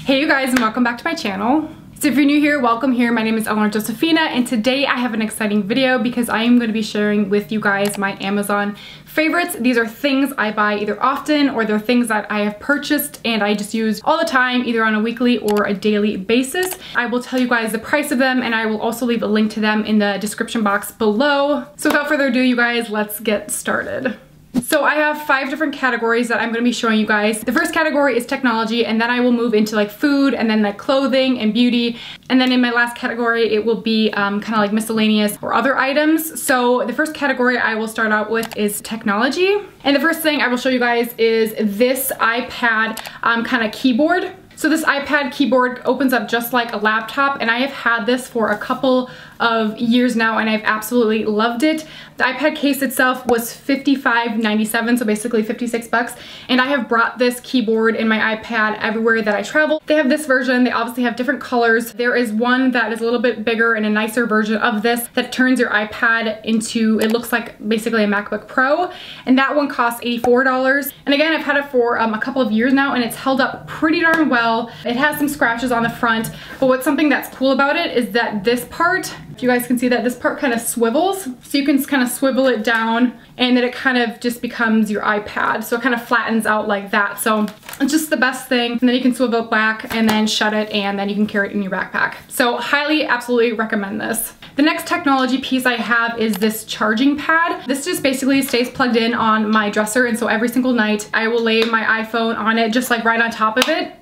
Hey you guys, and welcome back to my channel. So if you're new here, welcome here. My name is Eleanor Josefina, and today I have an exciting video because I am going to be sharing with you guys my Amazon favorites. These are things I buy either often or they're things that I have purchased and I just use all the time, either on a weekly or a daily basis. I will tell you guys the price of them, and I will also leave a link to them in the description box below. So without further ado, you guys, let's get started. So I have 5 different categories that I'm going to be showing you guys. The first category is technology, and then I will move into like food, and then like clothing and beauty. And then in my last category, it will be kind of like miscellaneous or other items. So the first category I will start out with is technology. And the first thing I will show you guys is this iPad kind of keyboard. So this iPad keyboard opens up just like a laptop, and I have had this for a couple of years now and I've absolutely loved it. The iPad case itself was $55.97, so basically 56 bucks. And I have brought this keyboard in my iPad everywhere that I travel. They have this version, they obviously have different colors. There is one that is a little bit bigger and a nicer version of this that turns your iPad into, it looks like basically a MacBook Pro. And that one costs $84. And again, I've had it for a couple of years now and it's held up pretty darn well. It has some scratches on the front, but what's something that's cool about it is that this part, if you guys can see that, this part kind of swivels. So you can kind of swivel it down and then it kind of just becomes your iPad. So it kind of flattens out like that. So it's just the best thing. And then you can swivel it back and then shut it, and then you can carry it in your backpack. So highly, absolutely recommend this. The next technology piece I have is this charging pad. This just basically stays plugged in on my dresser, and so every single night I will lay my iPhone on it, just like right on top of it.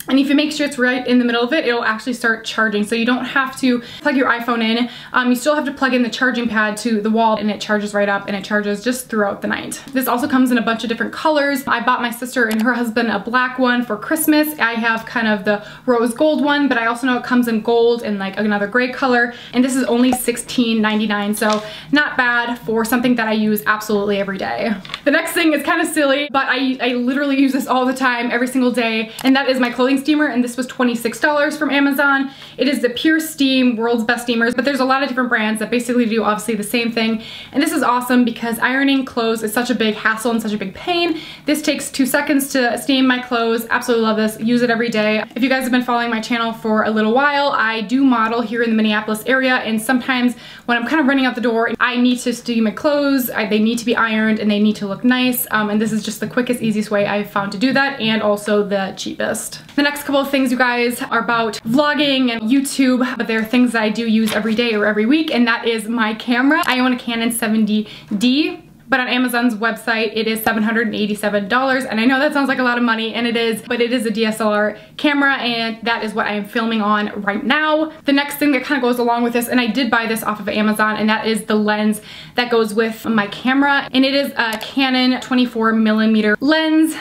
And if you make sure it's right in the middle of it, it'll actually start charging. So you don't have to plug your iPhone in. You still have to plug in the charging pad to the wall, and it charges right up, and it charges just throughout the night. This also comes in a bunch of different colors. I bought my sister and her husband a black one for Christmas. I have kind of the rose gold one, but I also know it comes in gold and like another gray color. And this is only $16.99, so not bad for something that I use absolutely every day. The next thing is kind of silly, but I literally use this all the time, every single day, and that is my clothing steamer, and this was $26 from Amazon. It is the Pure Steam World's Best Steamers, but there's a lot of different brands that basically do obviously the same thing. And this is awesome because ironing clothes is such a big hassle and such a big pain. This takes 2 seconds to steam my clothes. Absolutely love this. Use it every day. If you guys have been following my channel for a little while, I do model here in the Minneapolis area, and sometimes when I'm kind of running out the door, I need to steam my clothes. They need to be ironed and they need to look nice. And this is just the quickest, easiest way I've found to do that, and also the cheapest. The next couple of things, you guys, are about vlogging and YouTube, but they're things that I do use every day or every week, and that is my camera. I own a Canon 70D. But on Amazon's website, it is $787. And I know that sounds like a lot of money, and it is, but it is a DSLR camera, and that is what I am filming on right now. The next thing that kind of goes along with this, and I did buy this off of Amazon, and that is the lens that goes with my camera. And it is a Canon 24mm lens.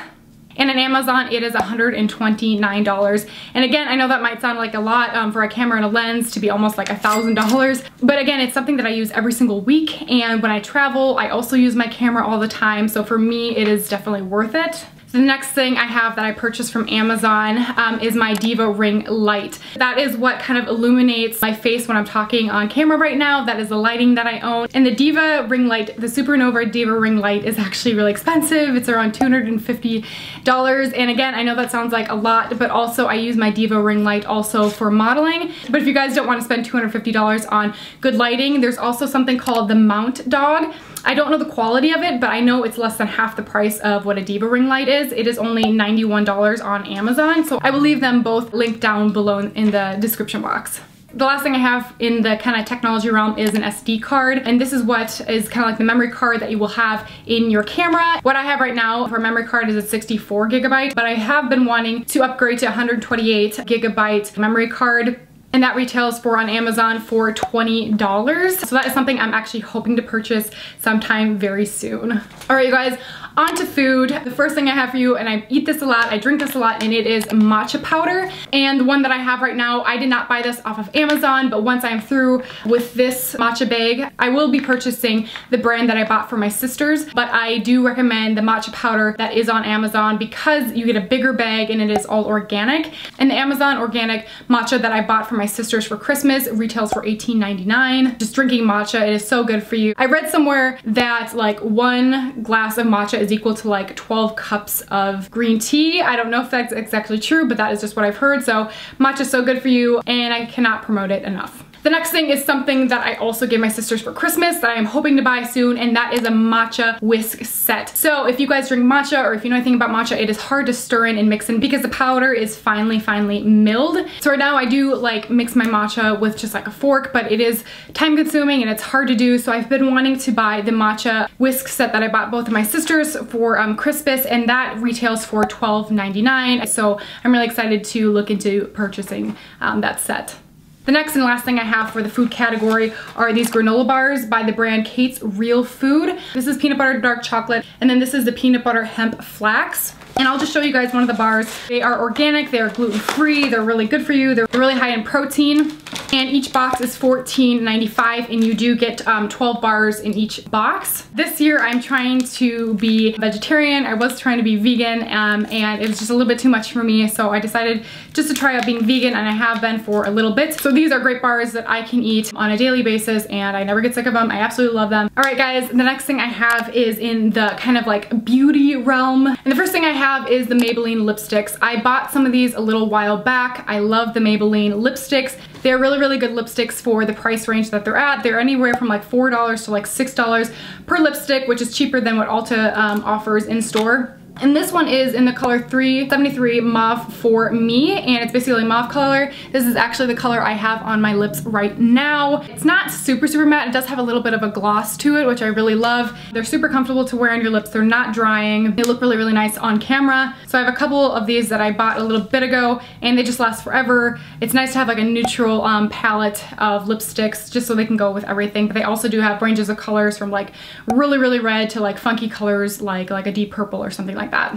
And on Amazon, it is $129. And again, I know that might sound like a lot for a camera and a lens to be almost like $1,000. But again, it's something that I use every single week. And when I travel, I also use my camera all the time. So for me, it is definitely worth it. The next thing I have that I purchased from Amazon is my Diva ring light. That is what kind of illuminates my face when I'm talking on camera right now. That is the lighting that I own. And the Diva ring light, the Supernova Diva ring light, is actually really expensive. It's around $250. And again, I know that sounds like a lot, but also I use my Diva ring light also for modeling. But if you guys don't want to spend $250 on good lighting, there's also something called the Mount Dog. I don't know the quality of it, but I know it's less than half the price of what a Diva ring light is. It is only $91 on Amazon, so I will leave them both linked down below in the description box. The last thing I have in the kind of technology realm is an SD card, and this is what is kind of like the memory card that you will have in your camera. What I have right now for a memory card is a 64 gigabyte, but I have been wanting to upgrade to 128 gigabyte memory card. And that retails for on Amazon for $20. So that is something I'm actually hoping to purchase sometime very soon. All right, you guys, on to food. The first thing I have for you, and I eat this a lot, I drink this a lot, and it is matcha powder. And the one that I have right now, I did not buy this off of Amazon, but once I'm through with this matcha bag, I will be purchasing the brand that I bought for my sisters. But I do recommend the matcha powder that is on Amazon because you get a bigger bag and it is all organic. And the Amazon organic matcha that I bought for my sisters for Christmas retails for $18.99. Just drinking matcha, it is so good for you. I read somewhere that like 1 glass of matcha is equal to like 12 cups of green tea. I don't know if that's exactly true, but that is just what I've heard. So matcha is so good for you, and I cannot promote it enough. The next thing is something that I also gave my sisters for Christmas that I am hoping to buy soon, and that is a matcha whisk set. So if you guys drink matcha, or if you know anything about matcha, it is hard to stir in and mix in because the powder is finely milled. So right now I do like mix my matcha with just like a fork, but it is time consuming and it's hard to do. So I've been wanting to buy the matcha whisk set that I bought both of my sisters for Christmas, and that retails for $12.99. So I'm really excited to look into purchasing that set. The next and last thing I have for the food category are these granola bars by the brand Kate's Real Food. This is peanut butter dark chocolate, and then this is the peanut butter hemp flax. And I'll just show you guys one of the bars. They are organic, they are gluten-free, they're really good for you, they're really high in protein. And each box is $14.95, and you do get 12 bars in each box. This year I'm trying to be vegetarian. I was trying to be vegan, and it was just a little bit too much for me, so I decided just to try out being vegan, and I have been for a little bit. So these are great bars that I can eat on a daily basis, and I never get sick of them. I absolutely love them. All right guys, the next thing I have is in the kind of like beauty realm. And the first thing I have is the Maybelline lipsticks. I bought some of these a little while back. I love the Maybelline lipsticks. They're really good lipsticks for the price range that they're at. They're anywhere from like $4 to like $6 per lipstick, which is cheaper than what Ulta offers in store. And this one is in the color 373 Mauve for Me, and it's basically a mauve color. This is actually the color I have on my lips right now. It's not super matte. It does have a little bit of a gloss to it, which I really love. They're super comfortable to wear on your lips. They're not drying. They look really nice on camera. So I have a couple of these that I bought a little bit ago, and they just last forever. It's nice to have like a neutral palette of lipsticks just so they can go with everything. But they also do have ranges of colors from like really red to like funky colors like a deep purple or something like that.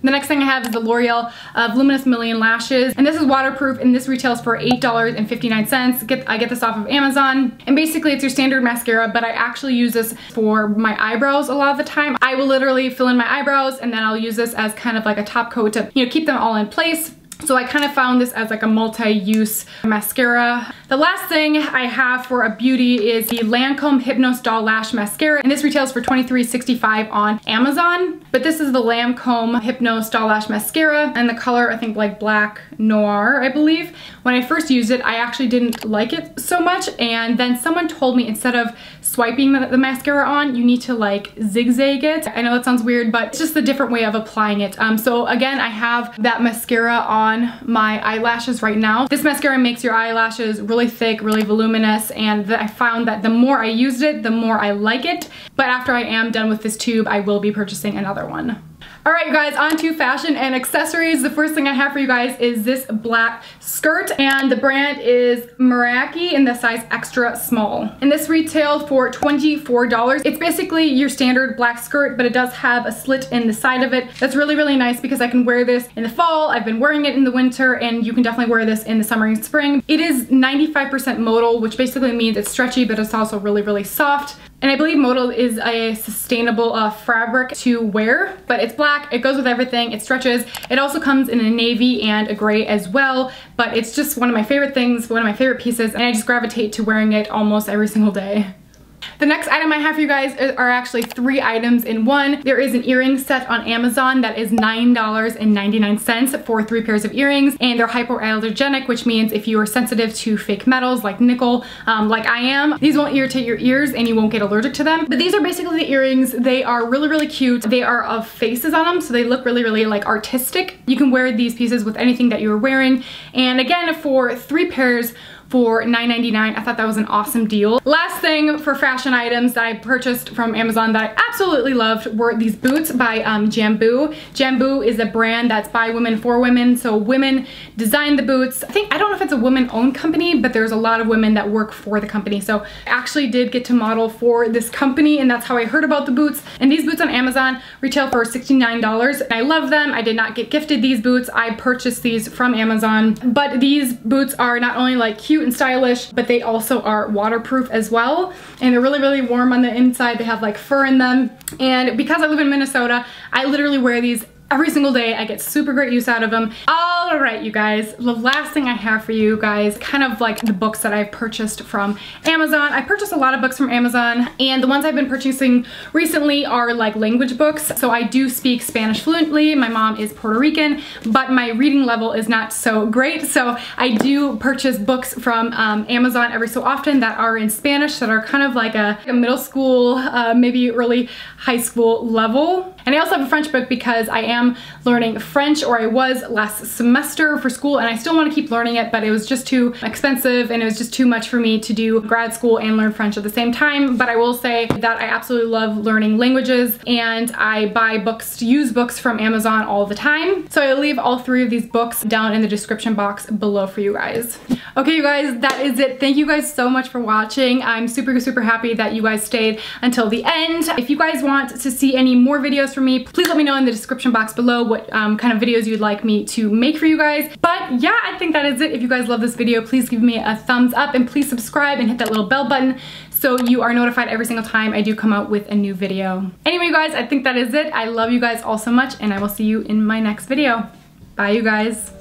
The next thing I have is the L'Oreal Voluminous Million Lashes, and this is waterproof, and this retails for $8.59. I get this off of Amazon, and basically it's your standard mascara, but I actually use this for my eyebrows a lot of the time. I will literally fill in my eyebrows, and then I'll use this as kind of like a top coat to, you know, keep them all in place. So I kind of found this as like a multi-use mascara. The last thing I have for a beauty is the Lancome Hypnose Doll Lash Mascara, and this retails for $23.65 on Amazon. But this is the Lancome Hypnose Doll Lash Mascara, and the color I think like Black Noir, I believe. When I first used it, I actually didn't like it so much, and then someone told me instead of swiping the mascara on, you need to like zigzag it. I know that sounds weird, but it's just a different way of applying it. So again, I have that mascara on my eyelashes right now. This mascara makes your eyelashes really thick, really voluminous, and I found that the more I used it, the more I like it. But after I am done with this tube, I will be purchasing another one. All right, you guys, on to fashion and accessories. The first thing I have for you guys is this black skirt, and the brand is Meraki in the size extra small. And this retailed for $24. It's basically your standard black skirt, but it does have a slit in the side of it. That's really nice because I can wear this in the fall. I've been wearing it in the winter, and you can definitely wear this in the summer and spring. It is 95% modal, which basically means it's stretchy, but it's also really soft. And I believe modal is a sustainable fabric to wear, but it's black, it goes with everything, it stretches. It also comes in a navy and a gray as well, but it's just one of my favorite things, one of my favorite pieces, and I just gravitate to wearing it almost every single day. The next item I have for you guys are actually 3 items in one. There is an earring set on Amazon that is $9.99 for 3 pairs of earrings, and they're hypoallergenic, which means if you are sensitive to fake metals like nickel, like I am, these won't irritate your ears and you won't get allergic to them. But these are basically the earrings. They are really cute. They are of faces on them, so they look really like artistic. You can wear these pieces with anything that you're wearing, and again, for 3 pairs for $9.99. I thought that was an awesome deal. Last thing for fashion items that I purchased from Amazon that I absolutely loved were these boots by Jambu. Jambu is a brand that's by women for women, so women design the boots. I don't know if it's a women-owned company, but there's a lot of women that work for the company. So I actually did get to model for this company, and that's how I heard about the boots. And these boots on Amazon retail for $69, and I love them. I did not get gifted these boots. I purchased these from Amazon, but these boots are not only like cute and stylish, but they also are waterproof as well, and they're really warm on the inside. They have like fur in them, and because I live in Minnesota, I literally wear these every single day. I get super great use out of them. All All right, you guys, the last thing I have for you guys, kind of like the books that I've purchased from Amazon. I purchased a lot of books from Amazon, and the ones I've been purchasing recently are like language books. So I do speak Spanish fluently. My mom is Puerto Rican, but my reading level is not so great. So I do purchase books from Amazon every so often that are in Spanish, that are kind of like a middle school, maybe early high school level. And I also have a French book because I am learning French, or I was last semester for school, and I still want to keep learning it, but it was just too expensive and it was just too much for me to do grad school and learn French at the same time. But I will say that I absolutely love learning languages, and I buy books, used books from Amazon all the time. So I'll leave all 3 of these books down in the description box below for you guys. Okay, you guys, that is it. Thank you guys so much for watching. I'm super, super happy that you guys stayed until the end. If you guys want to see any more videos from me, please let me know in the description box below what kind of videos you'd like me to make for you guys. But yeah, I think that is it. If you guys love this video, please give me a thumbs up, and please subscribe and hit that little bell button so you are notified every single time I do come out with a new video. Anyway, you guys, I think that is it. I love you guys all so much, and I will see you in my next video. Bye, you guys.